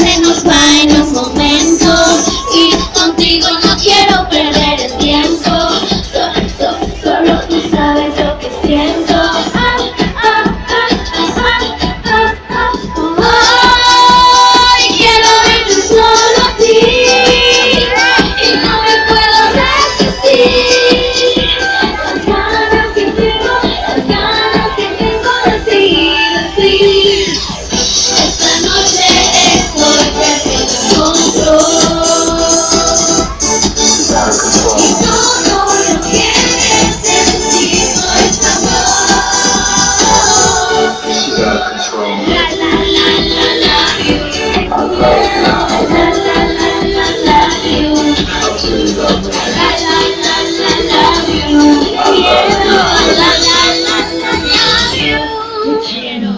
se nos va en un momento y contigo no quiero perder el tiempo. Solo tú sabes lo que siento. Hoy quiero verte solo a ti y no me puedo resistir. Las ganas que tengo de ti, Esta noche estoy perdiendo el control y todo lo que necesito es amor. La la la la la you. La la la la la you. La la la la la you. La la la la la you. Te quiero.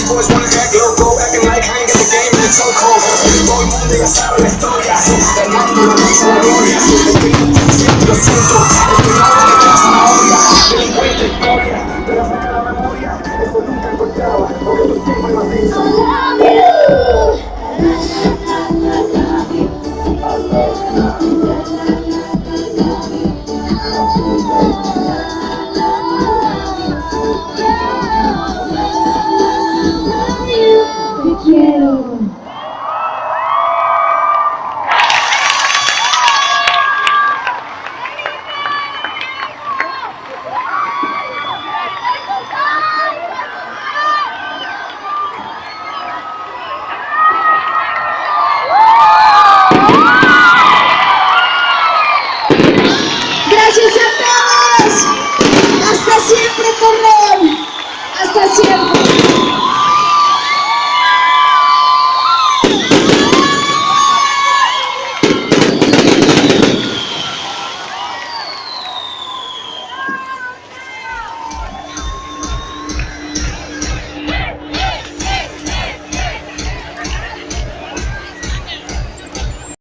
Boys wanna act loco, acting like I ain't got the game in the chokehold. Todo el mundo ya sabe la historia, ganando la misma gloria. El que no te siente lo siento, el que no le da zanahoria, delincuente historia, pero saca la memoria, eso nunca encontraba, porque tú siempre me has dicho. Te quiero.